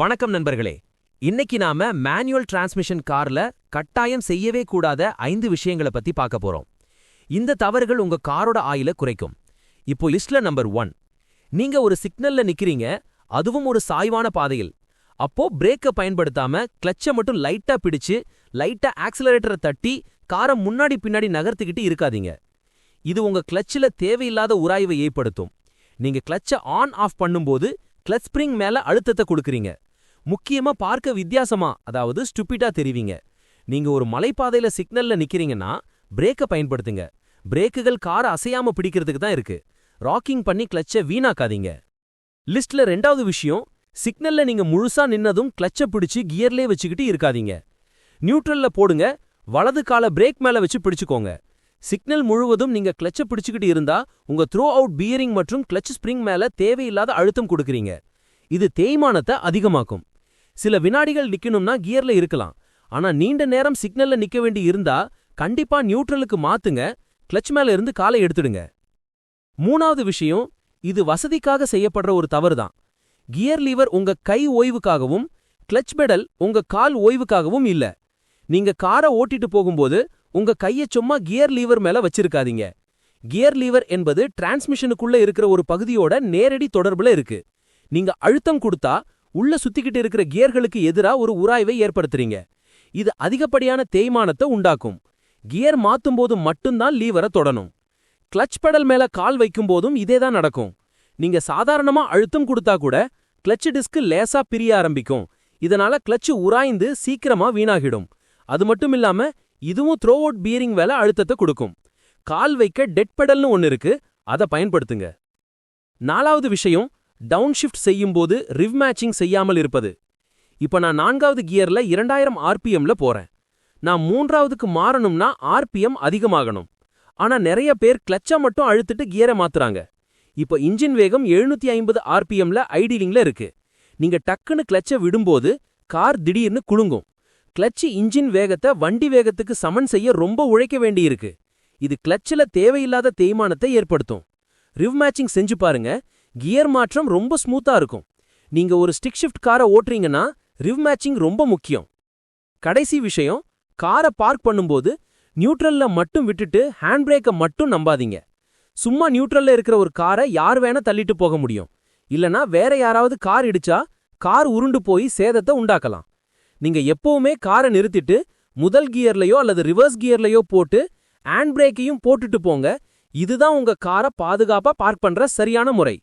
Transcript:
வணக்கம் நண்பர்களே. இன்னைக்கு நாம மேனுவல் டிரான்ஸ்மிஷன் கார்ல கட்டாயம் செய்யவே கூடாத 5 விஷயங்களை பத்தி பார்க்க போறோம். இந்த தவறுகள் உங்க காரோட ஆயுள குறைக்கும். இப்போ லிஸ்ட்ல நம்பர் 1. நீங்க ஒரு சிக்னல்ல நிக்கிறீங்க, அதுவும் ஒரு சாய்வான பாதையில். அப்போ பிரேக்க பயன்படுத்தாம கிளட்ச மட்டும் லைட்டா பிடிச்சு லைட்டா ஆக்சிலரேட்டரை தட்டி காரை முன்னாடி பின்னாடி நகர்த்திக்கிட்டு இருக்காதீங்க. இது உங்க கிளட்சில தேவையில்லாத உராய்வை ஏற்படுத்தும். நீங்க கிளட்ச ஆன் ஆஃப் பண்ணும்போது கிளட்ச் ஸ்ப்ரிங் மேல அழுத்தத்தை கொடுக்கறீங்க. முக்கியமா பார்க்க வித்தியாசமா, அதாவது ஸ்டூபிடா தெரிவிங்க. நீங்க ஒரு மலைப்பாதையில சிக்னல்ல நிக்கிறீங்கன்னா பிரேக்க பயன்படுத்துங்க. பிரேக்குகள் காரை அசையாம பிடிக்கிறதுக்கு தான் இருக்கு. ராக்கிங் பண்ணி கிளட்ச வீணாக்காதீங்க. லிஸ்ட்ல 2வது விஷயம், சிக்னல்ல நீங்க முழுசா நின்னதும் கிளட்ச பிடிச்சு கியர்லே வச்சுக்கிட்டு இருக்காதீங்க. நியூட்ரல்ல போடுங்க, வலது கால பிரேக் மேல வச்சு பிடிச்சுக்கோங்க. சிக்னல் முழுவதும் நீங்க கிளட்ச பிடிச்சுக்கிட்டு இருந்தா உங்க த்ரோ அவுட் பியரிங் மற்றும் கிளட்ச் ஸ்ப்ரிங் மேல தேவையில்லாத அழுத்தம் கொடுக்கறீங்க. இது தேய்மானத்தை அதிகமாக்கும். சில வினாடிகள் நிக்கணும்னா கியர்ல இருக்கலாம். ஆனா நீண்ட நேரம் சிக்னல்ல நிக்க வேண்டி இருந்தா கண்டிப்பா நியூட்ரலுக்கு மாத்துங்க. கிளட்ச் மேல இருந்து காலை எடுத்துடுங்க. 3வது விஷயம், இது வசதிக்காக செய்யப்படுற ஒரு தவறுதான். கியர் லீவர் உங்க கை ஓய்வுக்காகவும் கிளட்ச் பெடல் உங்க கால் ஓய்வுக்காகவும் இல்ல. நீங்க காரை ஓட்டிட்டு போகும்போது உங்க கைய சும்மா கியர் லீவர் மேல வச்சிருக்காதீங்க. கியர் லீவர் என்பது டிரான்ஸ்மிஷனுக்குள்ள இருக்கிற ஒரு பகுதியோட நேரடி தொடர்புல இருக்கு. நீங்க அழுத்தம் கொடுத்தா உள்ள சுத்திக்கிட்டு இருக்கிற கியர்களுக்கு எதிரா ஒரு உராய்வை ஏற்படுத்துறீங்க. இது அதிகப்படியான தேய்மானத்தை உண்டாக்கும். கியர் மாத்தும்போது மட்டும்தான் லீவரை தொடணும். கிளட்ச் பெடல் மேல கால் வைக்கும்போதும் இதேதான் நடக்கும். நீங்க சாதாரணமா அழுத்தம் கொடுத்தா கூட கிளட்ச் டிஸ்க் லேசா பிரிய ஆரம்பிக்கும். இதனால கிளட்ச் உராய்ந்து சீக்கிரமா வீணாகிடும். அது மட்டும் இல்லாம இதுவும் த்ரோ அவுட் பியரிங் மேல அழுத்தத்தை கொடுக்கும். கால் வைக்க டெட் பெடல்னு ஒன்னு இருக்கு, அதை பயன்படுத்துங்க. 4வது விஷயம், டவுன் ஷிஃப்ட் செய்யும்போது ரிவ் மேட்சிங் செய்யாமல் இருப்பது. இப்ப நான் 4வது கியர்ல 2000 ஆர்பிஎம்ல போறேன். நான் 3வதுக்கு மாறணும்னா ஆர்பிஎம் அதிகமாகணும். ஆனா நிறைய பேர் கிளட்ச மட்டும் அழுத்திட்டு கியரை மாத்துறாங்க. இப்ப இன்ஜின் வேகம் 750 ஆர்பிஎம்ல ஐடிலிங்ல இருக்கு. நீங்க டக்குன்னு கிளட்ச விடும்போது கார் திடீர்னு குலுங்கும். கிளட்ச் இன்ஜின் வேகத்தை வண்டி வேகத்துக்கு சமன் செய்ய ரொம்ப உழைக்க வேண்டியிருக்கு. இது கிளட்சில தேவையில்லாத தேய்மானத்தை ஏற்படுத்தும். ரிவ் மேட்சிங் செஞ்சு பாருங்க, கியர் மாற்றம் ரொம்ப ஸ்மூத்தா இருக்கும். நீங்க ஒரு ஸ்டிக் ஷிஃப்ட் காரை ஓட்டுறீங்கன்னா ரிவ் மேட்சிங் ரொம்ப முக்கியம். கடைசி விஷயம், காரை பார்க் பண்ணும்போது நியூட்ரல்ல மட்டும் விட்டுட்டு ஹேண்ட் பிரேக்கை மட்டும் நம்பாதீங்க. சும்மா நியூட்ரல்ல இருக்கிற ஒரு காரை யார் வேணா தள்ளிட்டு போக முடியும். இல்லனா வேற யாராவது கார் இடிச்சா கார் உருண்டு போய் சேதத்தை உண்டாக்கலாம். நீங்க எப்பவுமே காரை நிறுத்திட்டு முதல் கியர்லயோ அல்லது ரிவர்ஸ் கியர்லயோ போட்டு ஹேண்ட் பிரேக்கையும் போட்டுட்டு போங்க. இதுதான் உங்க காரை பாதுகாப்பா பார்க் பண்ற சரியான முறை.